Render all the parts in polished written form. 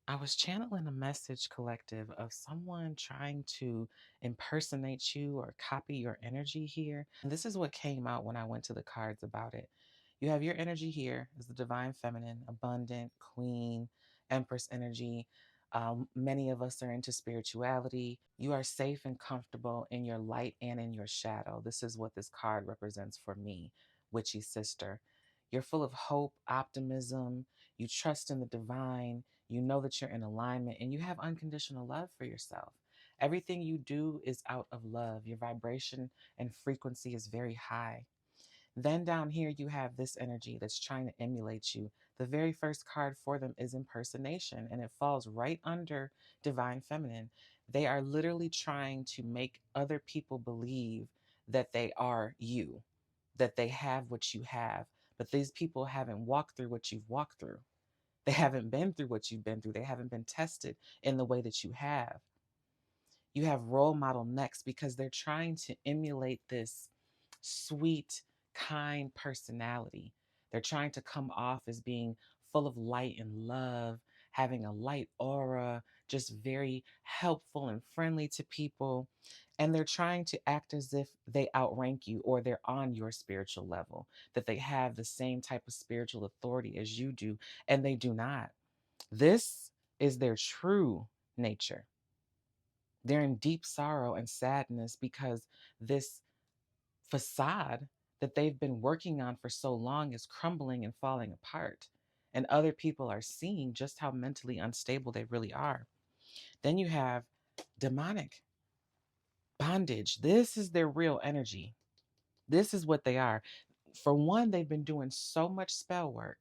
I was channeling a message collective of someone trying to impersonate you or copy your energy here. And this is what came out when I went to the cards about it. You have your energy here is the divine feminine, abundant, queen, empress energy. Many of us are into spirituality. You are safe and comfortable in your light and in your shadow. This is what this card represents for me, witchy sister. You're full of hope, optimism. You trust in the divine. You know that you're in alignment and you have unconditional love for yourself. Everything you do is out of love. Your vibration and frequency is very high. Then down here, you have this energy that's trying to emulate you. The very first card for them is impersonation, and it falls right under divine feminine. They are literally trying to make other people believe that they are you, that they have what you have. But these people haven't walked through what you've walked through. They haven't been through what you've been through. They haven't been tested in the way that you have. You have role model next because they're trying to emulate this sweet, kind personality. They're trying to come off as being full of light and love, having a light aura, just very helpful and friendly to people. And they're trying to act as if they outrank you or they're on your spiritual level, that they have the same type of spiritual authority as you do, and they do not. This is their true nature. They're in deep sorrow and sadness because this facade that they've been working on for so long is crumbling and falling apart. And other people are seeing just how mentally unstable they really are. Then you have demonic bondage. This is their real energy. This is what they are. For one, they've been doing so much spell work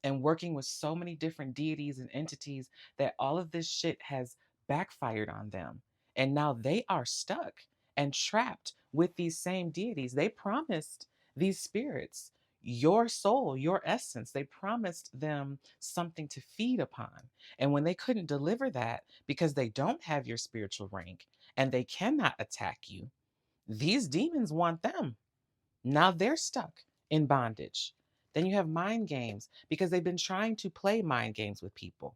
and working with so many different deities and entities that all of this shit has backfired on them. And now they are stuck and trapped with these same deities. They promised these spirits your soul, your essence. They promised them something to feed upon. And when they couldn't deliver that because they don't have your spiritual rank and they cannot attack you, these demons want them. Now they're stuck in bondage. Then you have mind games because they've been trying to play mind games with people.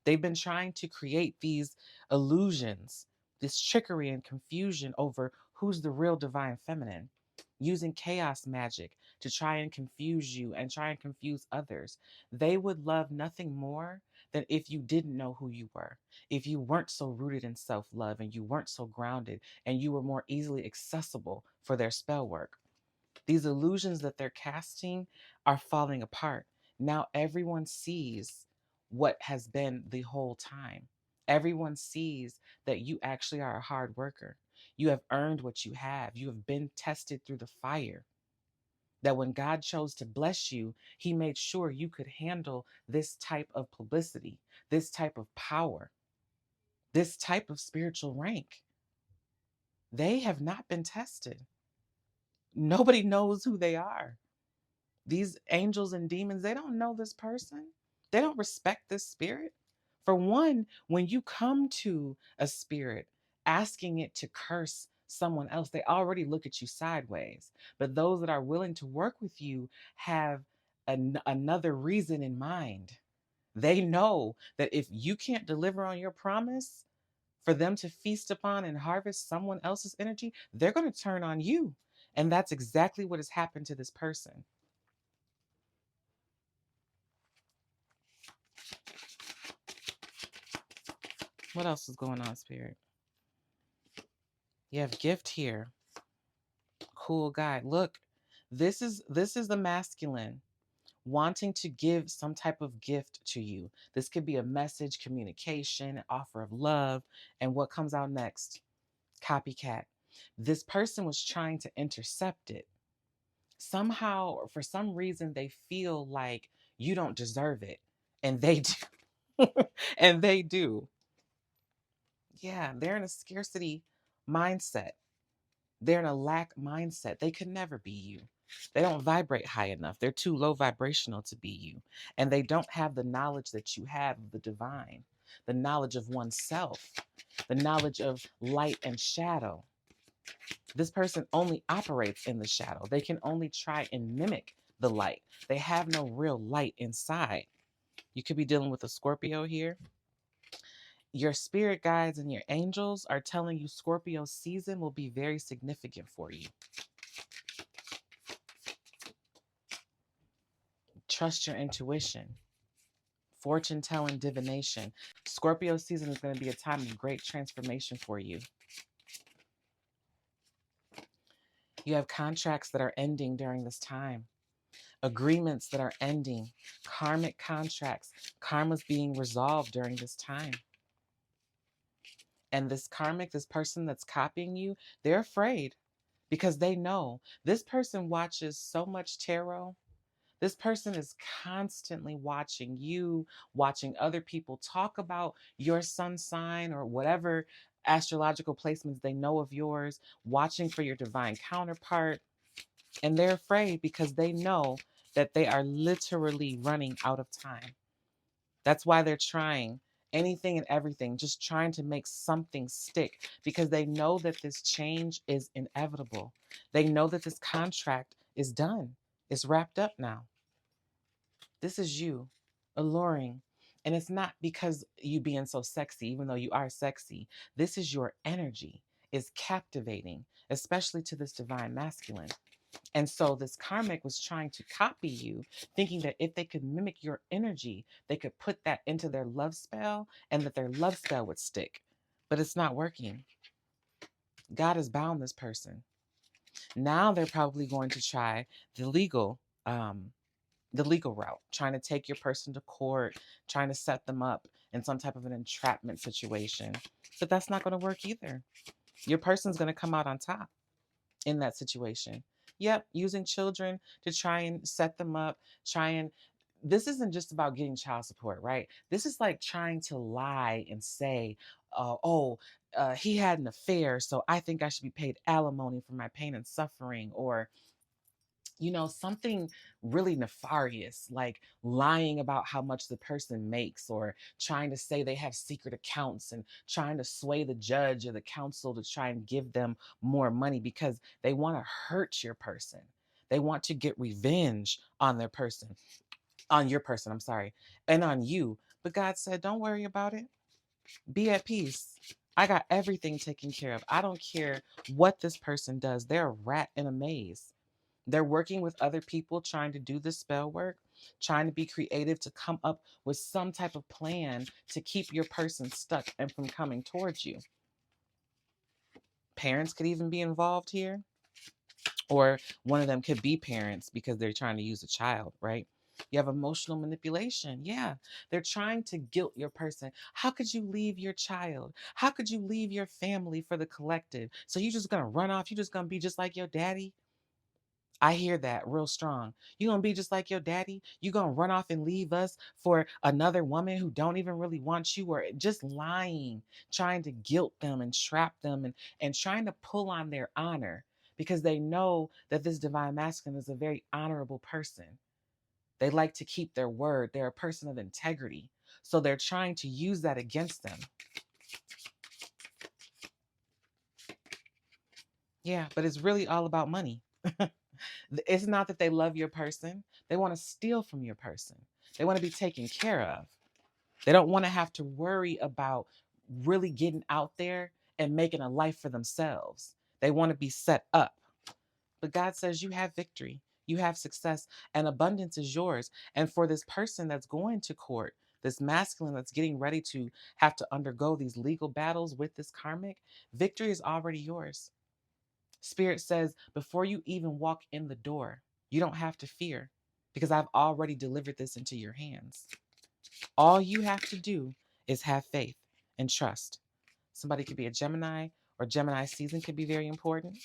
They've been trying to create these illusions, this trickery and confusion over who's the real divine feminine, using chaos magic to try and confuse you and try and confuse others. They would love nothing more than if you didn't know who you were, if you weren't so rooted in self love and you weren't so grounded and you were more easily accessible for their spell work. These illusions that they're casting are falling apart. Now everyone sees what has been the whole time. Everyone sees that you actually are a hard worker. You have earned what you have. You have been tested through the fire. That when God chose to bless you, He made sure you could handle this type of publicity, this type of power, this type of spiritual rank. They have not been tested. Nobody knows who they are. These angels and demons, they don't know this person. They don't respect this spirit. For one, when you come to a spirit asking it to curse someone else, they already look at you sideways. But those that are willing to work with you have another reason in mind. They know that if you can't deliver on your promise for them to feast upon and harvest someone else's energy, they're going to turn on you. And that's exactly what has happened to this person. What else is going on, Spirit? You have gift here. Cool guy. Look, this is the masculine wanting to give some type of gift to you. This could be a message, communication, offer of love. And what comes out next? Copycat. This person was trying to intercept it. Somehow, or for some reason, they feel like you don't deserve it. And they do. And they do. Yeah, they're in a scarcity mindset. They're in a lack mindset. They could never be you. They don't vibrate high enough. They're too low vibrational to be you. And they don't have the knowledge that you have of the divine, the knowledge of oneself, the knowledge of light and shadow. This person only operates in the shadow. They can only try and mimic the light. They have no real light inside. You could be dealing with a Scorpio here. Your spirit guides and your angels are telling you Scorpio season will be very significant for you. Trust your intuition. Fortune telling, divination. Scorpio season is going to be a time of great transformation for you. You have contracts that are ending during this time, agreements that are ending, karmic contracts, karma's being resolved during this time. And this karmic, this person that's copying you, they're afraid because they know this person watches so much tarot. This person is constantly watching you, watching other people talk about your sun sign or whatever astrological placements they know of yours, watching for your divine counterpart. And they're afraid because they know that they are literally running out of time. That's why they're trying anything and everything, just trying to make something stick because they know that this change is inevitable. They know that this contract is done, it's wrapped up now. This is you, alluring. And it's not because you being so sexy, even though you are sexy. This is your energy, is captivating, especially to this divine masculine. And so this karmic was trying to copy you, thinking that if they could mimic your energy, they could put that into their love spell and that their love spell would stick. But it's not working. God has bound this person. Now they're probably going to try the legal um, the legal route, trying to take your person to court, trying to set them up in some type of an entrapment situation. But that's not going to work either. Your person's going to come out on top in that situation. Yep, using children to try and set them up, try and this isn't just about getting child support, right? This is like trying to lie and say, he had an affair, so I think I should be paid alimony for my pain and suffering, or something really nefarious, like lying about how much the person makes, or trying to say they have secret accounts and trying to sway the judge or the council to try and give them more money because they want to hurt your person. They want to get revenge on their person, on your person, I'm sorry, and on you. But God said, don't worry about it. Be at peace. I got everything taken care of. I don't care what this person does. They're a rat in a maze. They're working with other people trying to do the spell work, trying to be creative to come up with some type of plan to keep your person stuck and from coming towards you. Parents could even be involved here, or one of them could be parents because they're trying to use a child, right? You have emotional manipulation. Yeah, they're trying to guilt your person. How could you leave your child? How could you leave your family for the collective? So you're just going to run off? You're just going to be just like your daddy? I hear that real strong. You gonna be just like your daddy? You gonna run off and leave us for another woman who don't even really want you, or just lying, trying to guilt them and trap them and trying to pull on their honor because they know that this divine masculine is a very honorable person. They like to keep their word. They're a person of integrity. So they're trying to use that against them. Yeah, but it's really all about money. It's not that they love your person. They want to steal from your person. They want to be taken care of. They don't want to have to worry about really getting out there and making a life for themselves. They want to be set up. But God says you have victory, you have success, and abundance is yours. And for this person that's going to court, this masculine that's getting ready to have to undergo these legal battles with this karmic, victory is already yours. Spirit says, before you even walk in the door, you don't have to fear because I've already delivered this into your hands. All you have to do is have faith and trust. Somebody could be a Gemini, or Gemini season could be very important.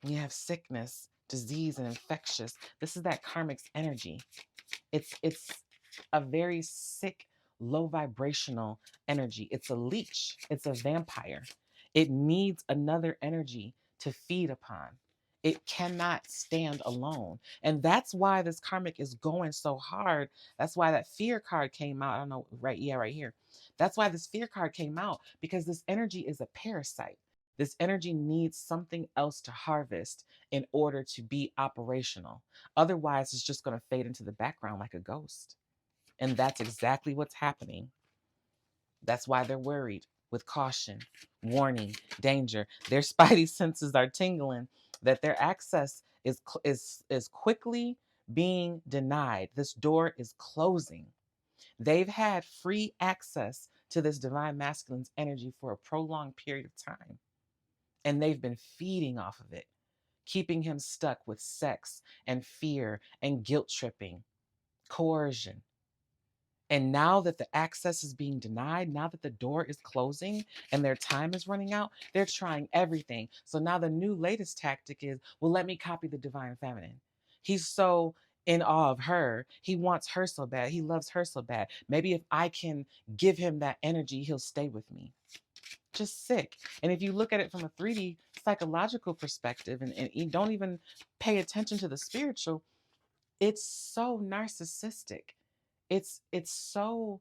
You have sickness, disease, and infectious. This is that karmic's energy. It's a very sick, low vibrational energy. It's a leech. It's a vampire. It needs another energy to feed upon. It cannot stand alone. And that's why this karmic is going so hard. That's why that fear card came out. I don't know, right? Yeah, right here. That's why this fear card came out, because this energy is a parasite. This energy needs something else to harvest in order to be operational. Otherwise, it's just going to fade into the background like a ghost. And that's exactly what's happening. That's why they're worried with caution, warning, danger. Their spidey senses are tingling that their access is quickly being denied. This door is closing. They've had free access to this divine masculine's energy for a prolonged period of time, and they've been feeding off of it, keeping him stuck with sex and fear and guilt tripping, coercion. And now that the access is being denied, now that the door is closing and their time is running out, they're trying everything. So now the new latest tactic is, well, let me copy the divine feminine. He's so in awe of her. He wants her so bad. He loves her so bad. Maybe if I can give him that energy, he'll stay with me. Just sick. And if you look at it from a 3D psychological perspective and you don't even pay attention to the spiritual, it's so narcissistic. It's so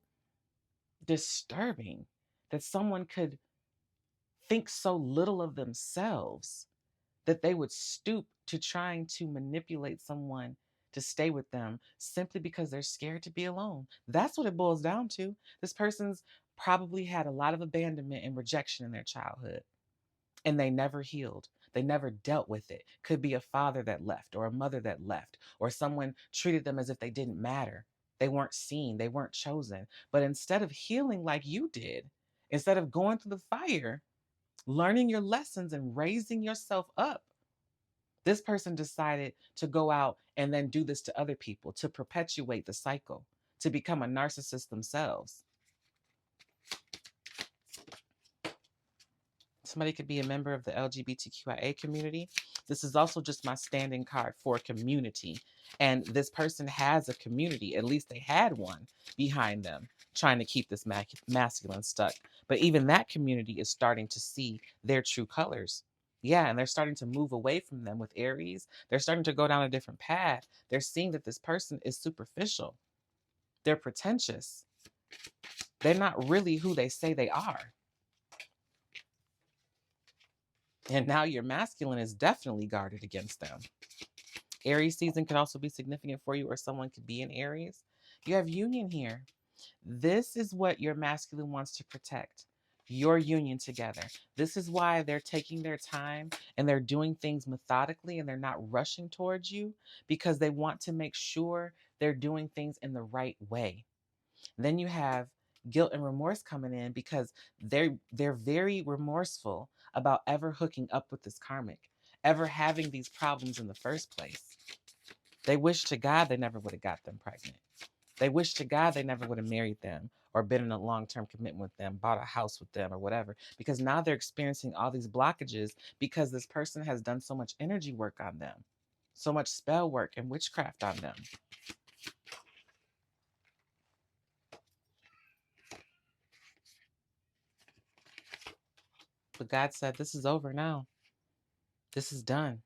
disturbing that someone could think so little of themselves that they would stoop to trying to manipulate someone to stay with them simply because they're scared to be alone. That's what it boils down to. This person's probably had a lot of abandonment and rejection in their childhood, and they never healed. They never dealt with it. Could be a father that left, or a mother that left, or someone treated them as if they didn't matter. They weren't seen, they weren't chosen. But instead of healing like you did, instead of going through the fire, learning your lessons and raising yourself up, this person decided to go out and then do this to other people, to perpetuate the cycle, to become a narcissist themselves. Somebody could be a member of the LGBTQIA community. This is also just my standing card for community. And this person has a community, at least they had one behind them, trying to keep this masculine stuck. But even that community is starting to see their true colors. Yeah, and they're starting to move away from them with Aries. They're starting to go down a different path. They're seeing that this person is superficial. They're pretentious. They're not really who they say they are. And now your masculine is definitely guarded against them. Aries season could also be significant for you, or someone could be in Aries. You have union here. This is what your masculine wants to protect, your union together. This is why they're taking their time and they're doing things methodically and they're not rushing towards you, because they want to make sure they're doing things in the right way. Then you have guilt and remorse coming in because they're very remorseful about ever hooking up with this karmic, ever having these problems in the first place. They wish to God they never would have got them pregnant. They wish to God they never would have married them or been in a long-term commitment with them, bought a house with them or whatever, because now they're experiencing all these blockages because this person has done so much energy work on them, so much spell work and witchcraft on them. But God said, this is over now. This is done.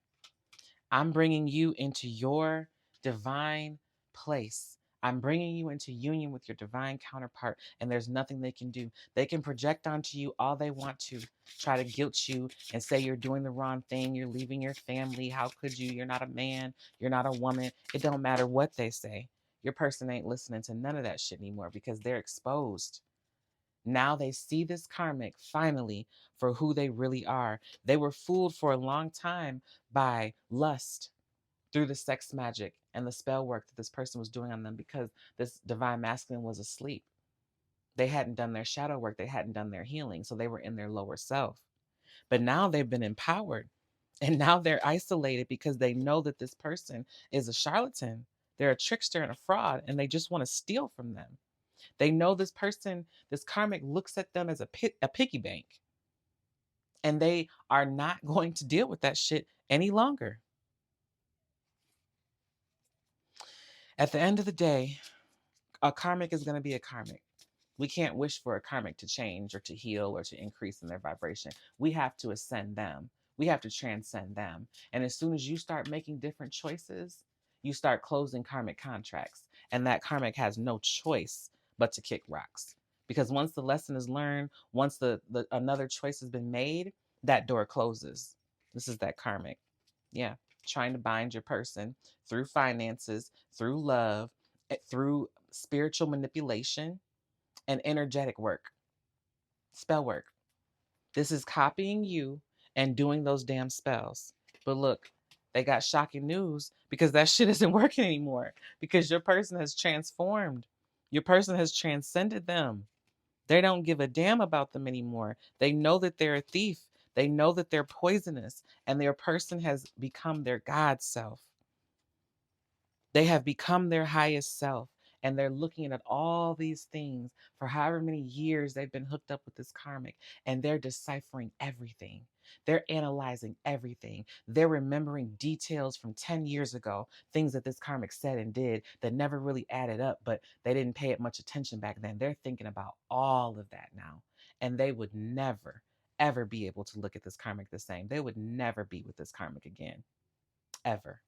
I'm bringing you into your divine place. I'm bringing you into union with your divine counterpart, and there's nothing they can do. They can project onto you all they want to, try to guilt you and say you're doing the wrong thing. You're leaving your family. How could you? You're not a man. You're not a woman. It don't matter what they say. Your person ain't listening to none of that shit anymore because they're exposed. Now they see this karmic finally for who they really are. They were fooled for a long time by lust through the sex magic and the spell work that this person was doing on them because this divine masculine was asleep. They hadn't done their shadow work, they hadn't done their healing, so they were in their lower self. But now they've been empowered and now they're isolated because they know that this person is a charlatan. They're a trickster and a fraud, and they just want to steal from them. They know this person, this karmic, looks at them as a piggy bank, and they are not going to deal with that shit any longer. At the end of the day, a karmic is going to be a karmic. We can't wish for a karmic to change or to heal or to increase in their vibration. We have to ascend them. We have to transcend them. And as soon as you start making different choices, you start closing karmic contracts. And that karmic has no choice but to kick rocks. Because once the lesson is learned, once the another choice has been made, that door closes. This is that karmic. Yeah. Trying to bind your person through finances, through love, through spiritual manipulation and energetic work, spell work. This is copying you and doing those damn spells. But look, they got shocking news because that shit isn't working anymore because your person has transformed. Your person has transcended them. They don't give a damn about them anymore. They know that they're a thief. They know that they're poisonous, and their person has become their God self. They have become their highest self, and they're looking at all these things for however many years they've been hooked up with this karmic, and they're deciphering everything. They're analyzing everything. They're remembering details from 10 years ago, things that this karmic said and did that never really added up, but they didn't pay it much attention back then. They're thinking about all of that now, and they would never, ever be able to look at this karmic the same. They would never be with this karmic again, ever.